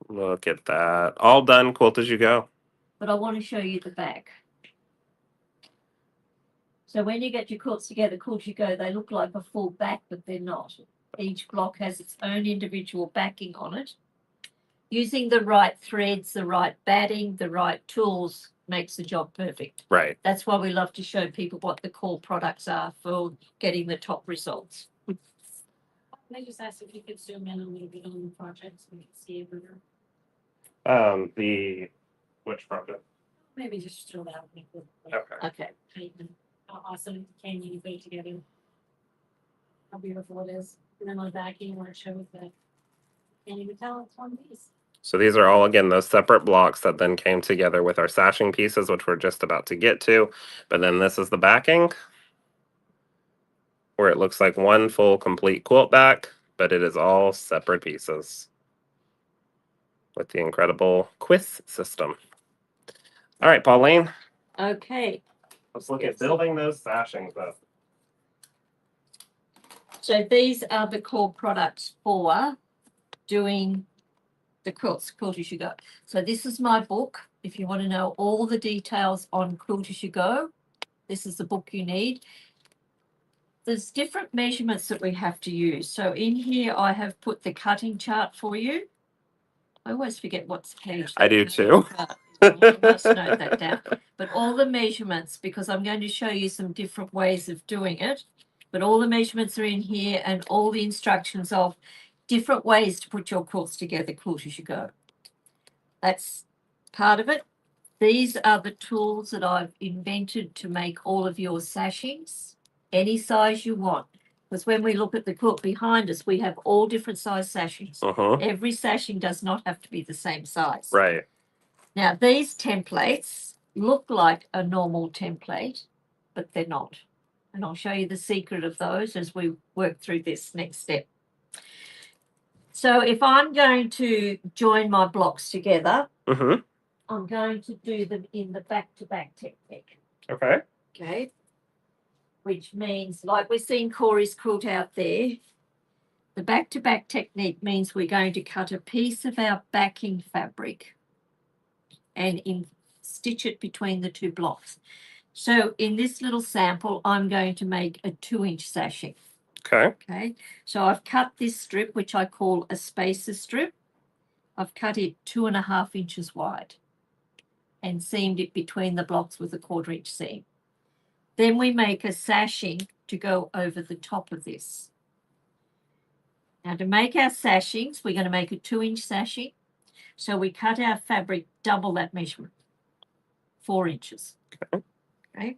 Look at that. All done, Quilt-As-You-Go. But I want to show you the back. So when you get your quilts together, Quilt-As-You-Go, they look like a full back, but they're not. Each block has its own individual backing on it. Using the right threads, the right batting, the right tools makes the job perfect. Right. That's why we love to show people what the core products are for getting the top results. Can I just ask if you could zoom in a little bit on the project so we can see it better? Which project? Maybe just show that. Okay. Okay. How awesome can you put it together? How beautiful it is. And then on the backing where it shows that, can't even tell it's one piece. So these are all, again, those separate blocks that then came together with our sashing pieces, which we're just about to get to. But then this is the backing, where it looks like one full complete quilt back, but it is all separate pieces with the incredible QISS system. All right, Pauline. Okay. Let's look at building those sashings up. So these are the core products for doing the quilts, Quilt-As-You-Go. So this is my book. If you want to know all the details on Quilt-As-You-Go, this is the book you need. There's different measurements that we have to use. So in here, I have put the cutting chart for you. I always forget what's page. I do too. I must note that down. But all the measurements, because I'm going to show you some different ways of doing it, but all the measurements are in here and all the instructions of different ways to put your quilts together, Quilt-As-You-Go. That's part of it. These are the tools that I've invented to make all of your sashings, any size you want. Because when we look at the quilt behind us, we have all different size sashings. Every sashing does not have to be the same size. Right. Now, these templates look like a normal template, but they're not. And I'll show you the secret of those as we work through this next step. So if I'm going to join my blocks together, I'm going to do them in the back-to-back technique. Okay. Okay. Which means, like we're seeing Corey's quilt out there, The back-to-back technique means we're going to cut a piece of our backing fabric and stitch it between the two blocks. So in this little sample, I'm going to make a 2-inch sashing. Okay. Okay, so I've cut this strip, which I call a spacer strip. I've cut it 2.5 inches wide and seamed it between the blocks with a 1/4 inch seam. Then we make a sashing to go over the top of this. Now to make our sashings, we're going to make a 2-inch sashing. So we cut our fabric double that measurement, 4 inches. Okay.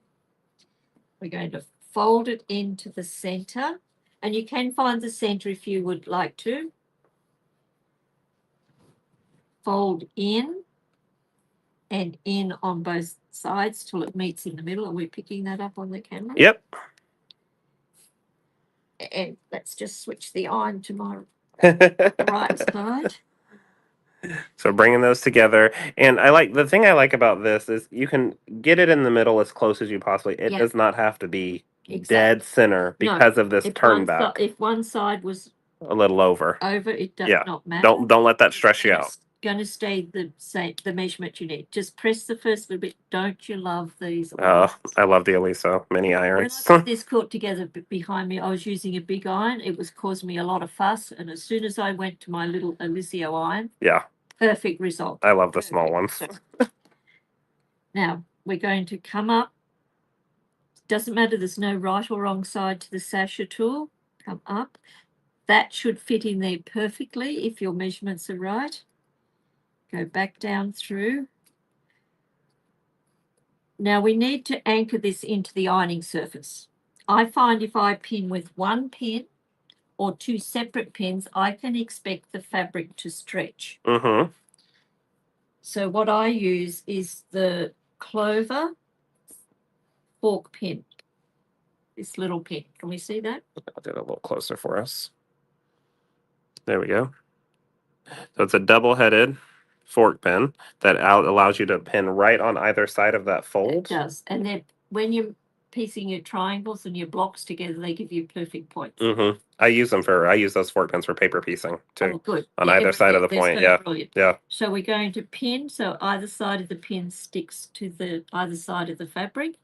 We're going to fold it into the center, and you can find the center if you would like to. Fold in and in on both sides till it meets in the middle. Are we picking that up on the camera? Yep. And let's just switch the iron to my So right side. bringing those together, and the thing I like about this is you can get it in the middle as close as you possibly. It Yeah. does not have to be Exactly. dead center because of this turn back. If one side was A little over. it does Yeah. not matter. Don't let that stress you out. It's going to stay the same, the measurement you need. Just press the first little bit. Don't you love these? Oh, I love the Aliso mini When irons. I put this quilt together behind me, I was using a big iron. It was causing me a lot of fuss. And as soon as I went to my little Eliseo iron, Yeah, perfect result. I love the small ones. So, now we're going to come up. Doesn't matter, there's no right or wrong side to the sasher tool. Come up. That should fit in there perfectly if your measurements are right. Go back down through. Now we need to anchor this into the ironing surface. I find if I pin with one pin or 2 separate pins, I can expect the fabric to stretch. Mm-hmm. So what I use is the clover fork pin. This little pin. Can we see that? I'll do it a little closer for us. There we go. So it's a double-headed fork pin that allows you to pin right on either side of that fold. It does. And then when you're piecing your triangles and your blocks together, they give you perfect points. Mm-hmm. I use those fork pins for paper piecing too. Oh, good. On either side of the point. Yeah. Brilliant. Yeah. So we're going to pin. So either side of the pin sticks to the either side of the fabric.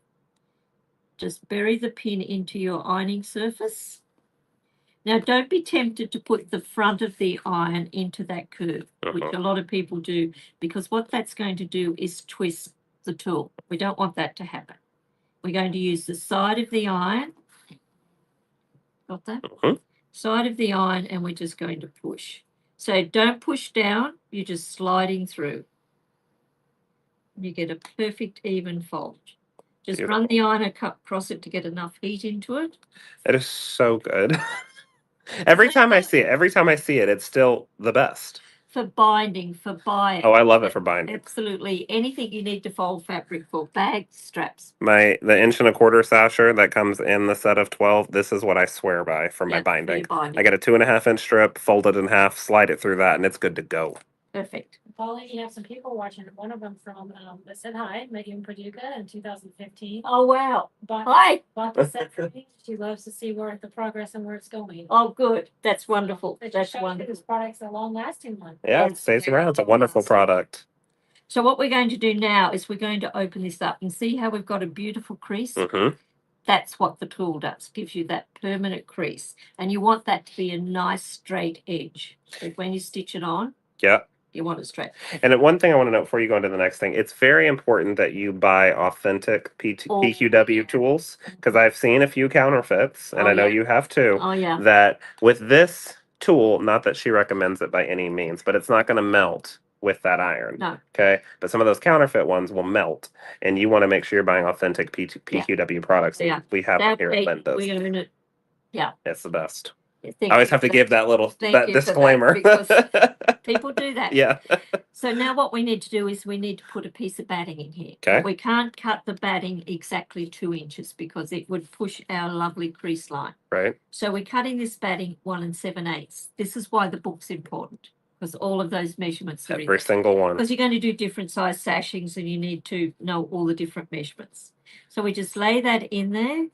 Just bury the pin into your ironing surface. Now, don't be tempted to put the front of the iron into that curve, which a lot of people do, because what that's going to do is twist the tool. We don't want that to happen. We're going to use the side of the iron. Got that? Mm-hmm. Side of the iron, and we're just going to push. So don't push down, you're just sliding through. You get a perfect even fold. Just run the iron across it to get enough heat into it. It is so good. Every time I see it, it's still the best. For binding, for buying. Oh, I love it for binding. Absolutely. Anything you need to fold fabric for. Bags, straps. The 1 1/4 sasher that comes in the set of 12, this is what I swear by for my binding. I get a 2.5 inch strip, fold it in half, slide it through that, and it's good to go. Perfect. Pauline, you have some people watching. One of them from that said hi, Megan Paducah in 2015. Oh, wow. Bought the set for me. She loves to see where the progress and where it's going. Oh, good. That's wonderful. That's wonderful. This product's a long-lasting one. Yeah, it stays around. It's a wonderful product. So what we're going to do now is we're going to open this up and see how we've got a beautiful crease. Mm-hmm. That's what the tool does. Gives you that permanent crease. And you want that to be a nice straight edge. So when you stitch it on, yeah, you want it straight. And one thing I want to note before you go into the next thing, it's very important that you buy authentic PQW tools, because I've seen a few counterfeits, and I know you have too. Oh, yeah. That with this tool, not that she recommends it by any means, but it's not going to melt with that iron. No. Okay. But some of those counterfeit ones will melt, and you want to make sure you're buying authentic PQW products. Yeah. We have them here at Linda's. We're going to, yeah. It's the best. I always have to give that little disclaimer. Because people do that. Yeah. So now what we need to do is we need to put a piece of batting in here. Okay. We can't cut the batting exactly 2 inches because it would push our lovely crease line. Right. So we're cutting this batting 1 7/8. This is why the book's important, because all of those measurements are in Every single one. Because you're going to do different size sashings and you need to know all the different measurements. So we just lay that in there.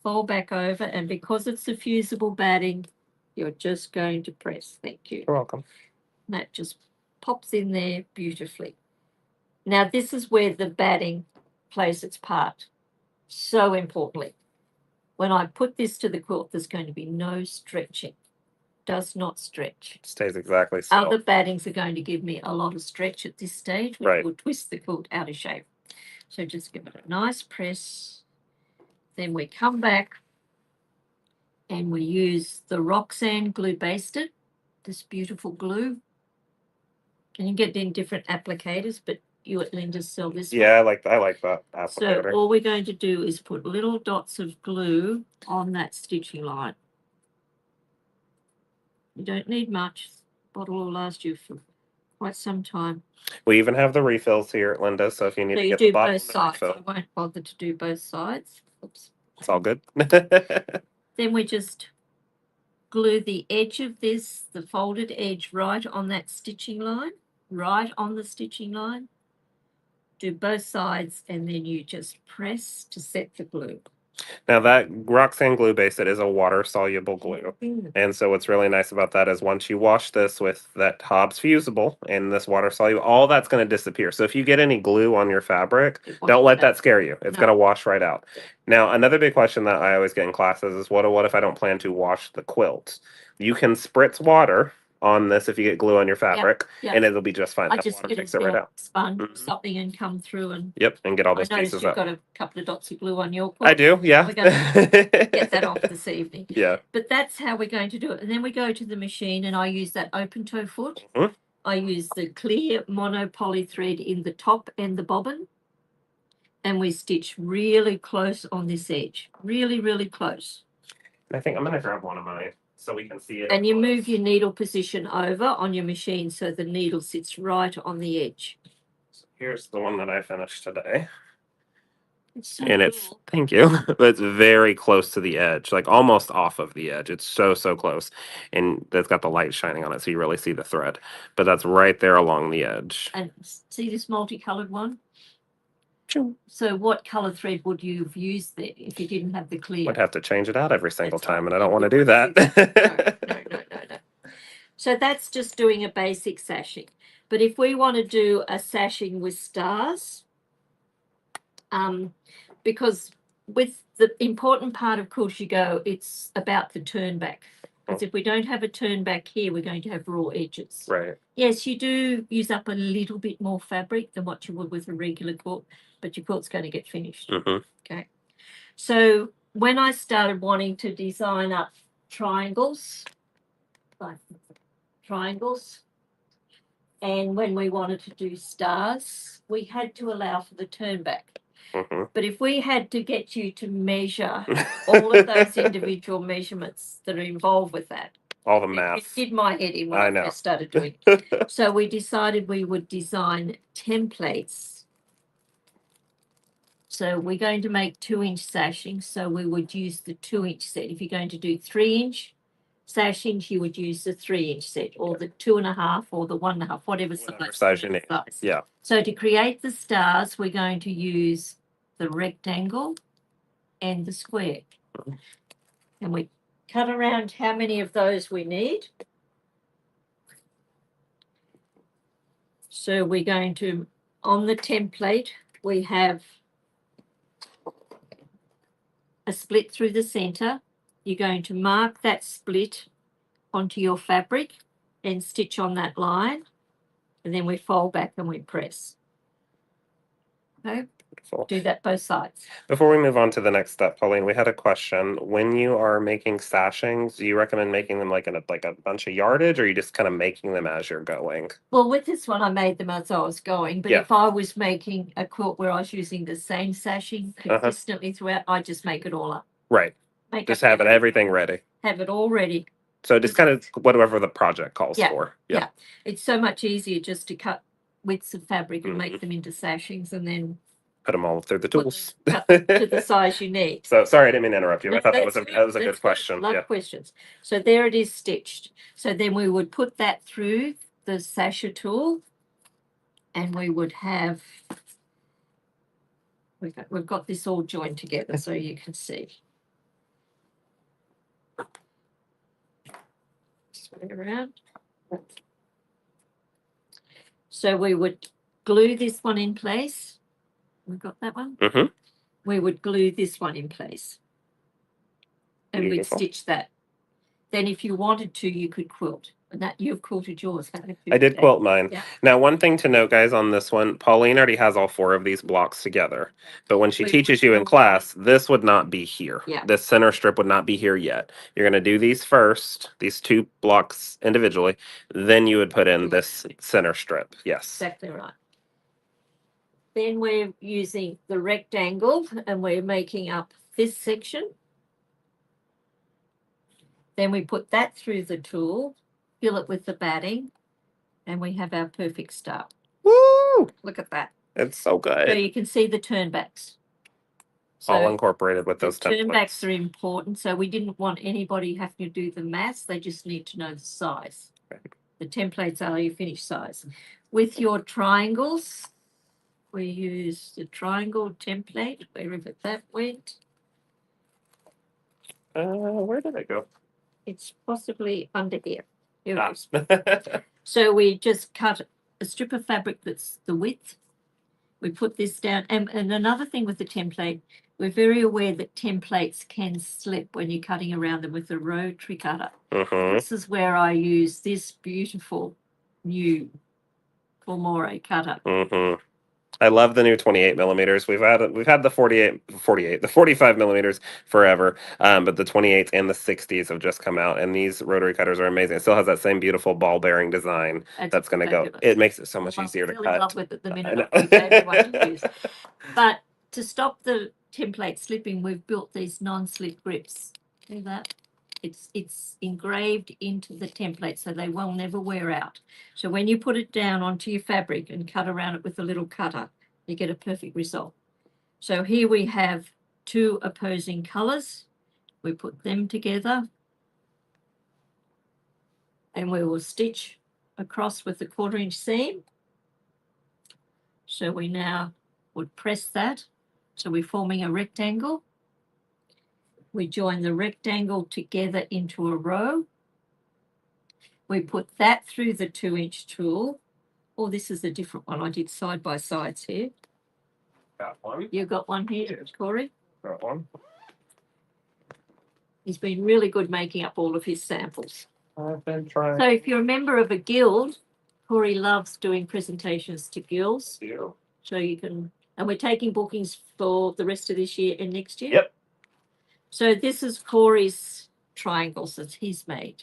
fold back over, and because it's a fusible batting, you're just going to press. Thank you. You're welcome. That just pops in there beautifully. Now, this is where the batting plays its part. So importantly, when I put this to the quilt, there's going to be no stretching. Does not stretch. Stays exactly still. Other battings are going to give me a lot of stretch at this stage, which Right. will twist the quilt out of shape. So just give it a nice press. Then we come back and we use the Roxanne glue basted, this beautiful glue. And you get it in different applicators, but you at Linda's sell this one. Yeah, I like that So applicator. all we're going to do is put little dots of glue on that stitching line. You don't need much. Bottle will last you for quite some time. We even have the refills here at Linda's, so if you need So to you get do the bottle both and the sides. I refill, won't bother to do both sides. Oops. it's all good. Then we just glue the edge of this, the folded edge, right on that stitching line, right on the stitching line. Do both sides, and then you just press to set the glue. Now that Roxanne glue base, it is a water soluble glue. And so what's really nice about that is once you wash this with that Hobbs fusible and this water soluble, all that's going to disappear. So if you get any glue on your fabric, don't let that scare you. It's going to wash right out. Now, another big question that I always get in classes is what if I don't plan to wash the quilt? You can spritz water on this if you get glue on your fabric, and it'll be just fine. I That just water get takes a it right out. sponge or something and come through and Yep, and get all I those noticed pieces you've up. got a couple of dots of glue on your quilt. I do, yeah. We're going to get that off this evening. Yeah. But that's how we're going to do it. And then we go to the machine and I use that open toe foot. Mhm. I use the clear mono poly thread in the top and the bobbin. And we stitch really close on this edge. Really, really close. I think I'm going to grab one of mine so we can see it. And you move your needle position over on your machine so the needle sits right on the edge. So here's the one that I finished today. It's so And cool. it's, thank you, but it's very close to the edge, like almost off of the edge. It's so close. And it's got the light shining on it, so you really see the thread. But that's right there along the edge. And see this multicolored one? Choo. So what color thread would you have used there if you didn't have the clear? Would have to change it out every single That's time, right. and I don't want to do that. No. So that's just doing a basic sashing. But if we want to do a sashing with stars, because with the important part of Quilt-As-You-Go, it's about the turn back. Because if we don't have a turn back here, we're going to have raw edges. Right. Yes, you do use up a little bit more fabric than what you would with a regular quilt, but your quilt's going to get finished. Mm-hmm. Okay. So when I started wanting to design up triangles, and when we wanted to do stars, we had to allow for the turn back. Mm-hmm. But if we had to get you to measure all of those individual measurements that are involved with that, all the math. It did my head in when I first started doing it. So we decided we would design templates. So we're going to make 2-inch sashings. So we would use the 2-inch set. If you're going to do 3-inch sashings, you would use the 3-inch set, or the 2.5, or the 1.5, whatever size you need. Yeah. So to create the stars, we're going to use the rectangle and the square. And we cut around how many of those we need. So we're going to, on the template, we have a split through the center. You're going to mark that split onto your fabric and stitch on that line. And then we fold back and we press. Okay. Beautiful. Do that both sides. Before we move on to the next step, Pauline, we had a question. When you are making sashings, do you recommend making them like in a bunch of yardage, or are you just kind of making them as you're going? Well, with this one, I made them as I was going. But if I was making a quilt where I was using the same sashing consistently throughout, I just make it all up. Right. Just have everything ready. Have it all ready. So just kind of whatever the project calls for. Yeah. It's so much easier just to cut widths of fabric and make them into sashings and then put them all through the tools cut to the size you need. So sorry, I didn't mean to interrupt you. No, I thought that was a good question. Love questions. So there it is stitched. So then we would put that through the sasher tool, and we would have, we've got this all joined together so you can see. way around. So we would glue this one in place. We got that one? Mm-hmm. We would glue this one in place. And Beautiful. we'd stitch that. Then if you wanted to, you could quilt. And that you've quilted yours, haven't you? I did quilt mine. Yeah. Now, one thing to note, guys, on this one, Pauline already has all 4 of these blocks together. But when she We teaches you in will- class, this would not be here. Yeah. This center strip would not be here yet. You're going to do these first, these 2 blocks individually. Then you would put in this center strip. Yes. Exactly right. Then we're using the rectangle and we're making up this section. Then we put that through the tool, fill it with the batting, and we have our perfect star. Woo! Look at that. It's so good. So you can see the turnbacks. all So incorporated with those the turnbacks templates. are important. So we didn't want anybody having to do the maths. They just need to know the size. Right. The templates are your finished size. With your triangles, we use the triangle template, wherever that went. Where did it go? It's possibly under here. Here it Ah. is. So we just cut a strip of fabric that's the width. We put this down. And another thing with the template, we're very aware that templates can slip when you're cutting around them with a rotary cutter. Mhm. This is where I use this beautiful new Formore cutter. Mhm. I love the new 28 millimeters. We've had the 48, the 45 millimeters forever, but the 28s and the 60s have just come out, and these rotary cutters are amazing. It still has that same beautiful ball bearing design that's going to go. fabulous. It makes it so much easier to I'm cut. in love with it the I minute know. I gave me one to use. But to stop the template slipping, we've built these non-slip grips. See that? It's engraved into the template so they will never wear out. So when you put it down onto your fabric and cut around it with a little cutter, you get a perfect result. So here we have 2 opposing colors. We put them together and we will stitch across with the 1/4-inch seam. So we now would press that. So we're forming a rectangle. We join the rectangle together into a row. We put that through the 2-inch tool. Oh, this is a different one. I did side by sides here. Got one. You got one here, Corey? Got one. He's been really good making up all of his samples. I've been trying. So if you're a member of a guild, Corey loves doing presentations to guilds. You. So you can, and we're taking bookings for the rest of this year and next year. Yep. So this is Corey's triangles that he's made.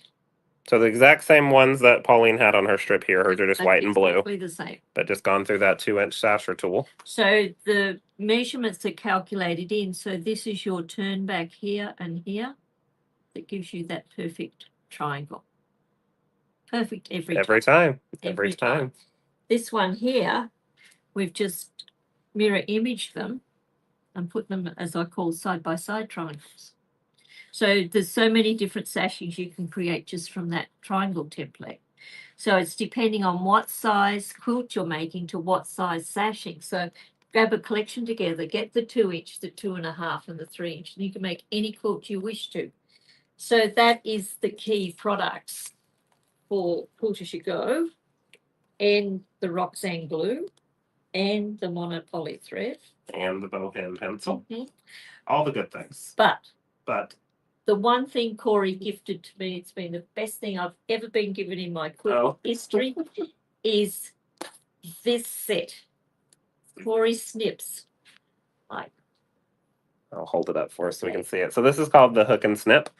So the exact same ones that Pauline had on her strip here. Hers are just That's white and blue, exactly the same. but just gone through that 2-inch sasher tool. So the measurements are calculated in. So this is your turn back here and here. That gives you that perfect triangle. Perfect every time. Every time. This one here, we've just mirror imaged them and put them, as I call, side-by-side triangles. So there's so many different sashings you can create just from that triangle template. So it's depending on what size quilt you're making to what size sashing. So grab a collection together, get the 2-inch, the 2.5, and the 3-inch, and you can make any quilt you wish to. So that is the key products for Quilt-As-You-Go, and the Roxanne glue, and the monopoly thread. And the bow hand pencil. Mhm. All the good things. But But the one thing Corey gifted to me, it's been the best thing I've ever been given in my quilt history, is this set. Corey snips. Like, I'll hold it up for us so we can see it. So this is called the hook and snip.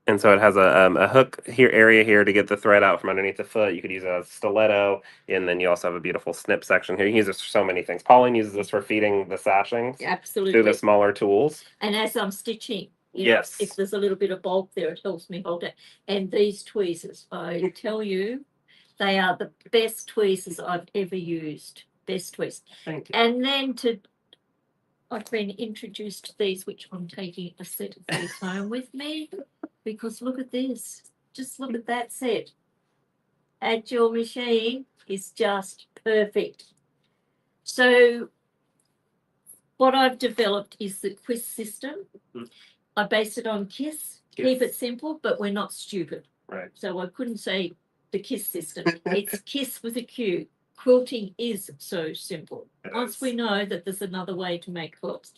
And so it has a hook here area here to get the thread out from underneath the foot. You could use it as a stiletto, and then you also have a beautiful snip section here. You can use this for so many things. Pauline uses this for feeding the sashings absolutely. through the smaller tools. And as I'm stitching, you know, Yes. if there's a little bit of bulk there, it helps me hold it. And these tweezers, I tell you, they are the best tweezers I've ever used. Best tweezers. Thank you. And then I've been introduced to these, which I'm taking a set of these home with me, because look at this. Just look at that set. At your machine is just perfect. So what I've developed is the QISS system. I base it on QISS. keep it simple, but we're not stupid. Right. So I couldn't say the KISS system. It's KISS with a Q. Quilting is so simple. It Once is. we know that there's another way to make quilts,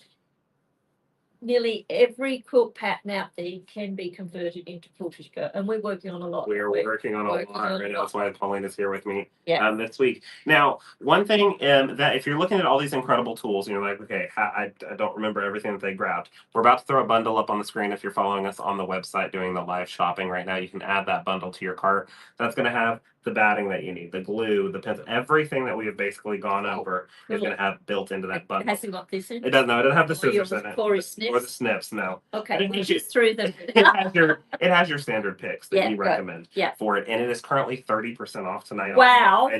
nearly every quilt pattern out there can be converted into Quilt-As-You-Go, and we're working on a lot. We're working on a working lot on right a now. lot. That's why Pauline is here with me Yeah. this week. Now, one thing that if you're looking at all these incredible tools and you're like, okay, I don't remember everything that they grabbed. We're about to throw a bundle up on the screen. If you're following us on the website doing the live shopping right now, you can add that bundle to your cart. That's going to have the batting that you need, the glue, the pencil, everything that we have basically gone over is going to have built into that It bundle. hasn't got this in. It doesn't. No, it doesn't have the Or your scissors in it. Corey Or the snips. snips. No. Okay, But it well, gives you- just through them. it has your standard picks that Yeah, we right. recommend Yeah. for it, and it is currently 30% off tonight. Wow.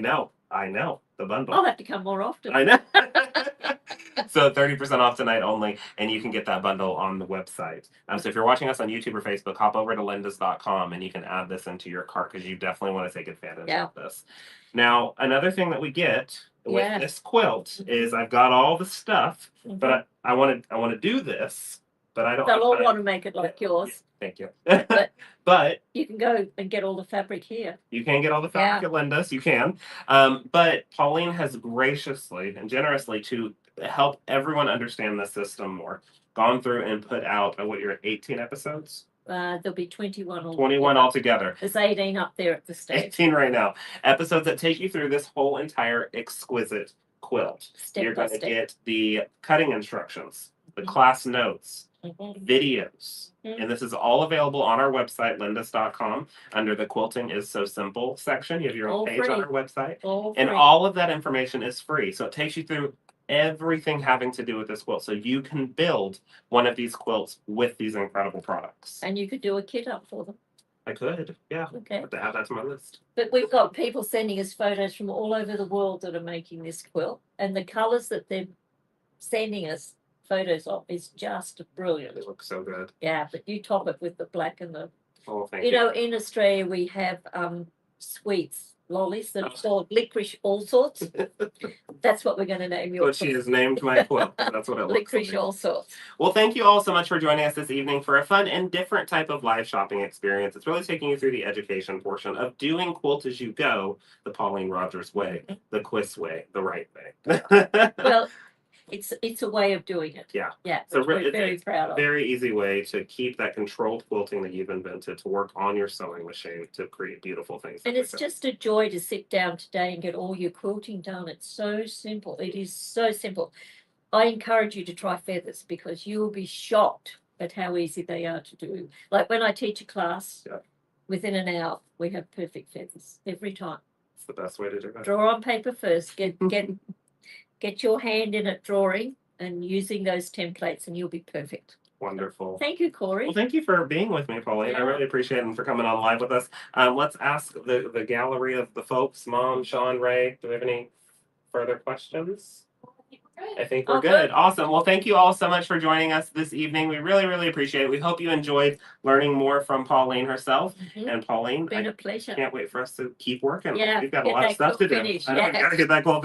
I know the bundle. I'll have to come more often. I know. So 30% off tonight only, and you can get that bundle on the website. So if you're watching us on YouTube or Facebook, hop over to lindas.com and you can add this into your cart because you definitely want to take advantage of this. Now, another thing that we get with this quilt is I've got all the stuff, but I want to do this, but I don't. They'll all want to make it like yours. Thank you. But you can go and get all the fabric here. You can get all the fabric at Linda's. You can. But Pauline has graciously and generously, to help everyone understand the system more, gone through and put out what you're at 18 episodes. There'll be 21 altogether. 21 altogether. There's 18 up there at the stage. 18 right now. Episodes that take you through this whole entire exquisite quilt. You're going to get the cutting instructions, the class notes, videos. And this is all available on our website, lindas.com, under the Quilting Is Sew Simple section. You have your own page on our website. And all of that information is free. So it takes you through everything having to do with this quilt. So you can build one of these quilts with these incredible products. And you could do a kit up for them. I could, yeah. Okay. Have to add that to my list. But we've got people sending us photos from all over the world that are making this quilt. And the colours that they're sending us photos of is just brilliant. They look so good. Yeah, but you top it with the black and the... Oh, thank you know, in Australia we have sweets, lollies that are called licorice all sorts. That's what we're going to name your quilt. She has named my quilt. That's what it looks like. Licorice all sorts. Well, thank you all so much for joining us this evening for a fun and different type of live shopping experience. It's really taking you through the education portion of doing Quilt-As-You-Go the Pauline Rogers way, the QISS way, the right way. Well, it's a way of doing it. Yeah. Yeah. So we're very proud of. Very easy way to keep that controlled quilting that you've invented to work on your sewing machine to create beautiful things. And it's just a joy to sit down today and get all your quilting done. It's so simple. It is so simple. I encourage you to try feathers because you will be shocked at how easy they are to do. Like when I teach a class, within an hour, we have perfect feathers every time. It's the best way to do it. Draw on paper first. Get your hand in at drawing and using those templates, and you'll be perfect. Wonderful. Thank you, Corey. Well, thank you for being with me, Pauline. I really appreciate it and for coming on live with us. Let's ask the gallery of the folks, Mom, Sean, Ray, do we have any further questions? I think we're good. Awesome. Well, thank you all so much for joining us this evening. We really, really appreciate it. We hope you enjoyed learning more from Pauline herself. And Pauline, been a pleasure. Can't wait for us to keep working. Yeah, We've got a lot of stuff to do. I know, we gotta get that quilt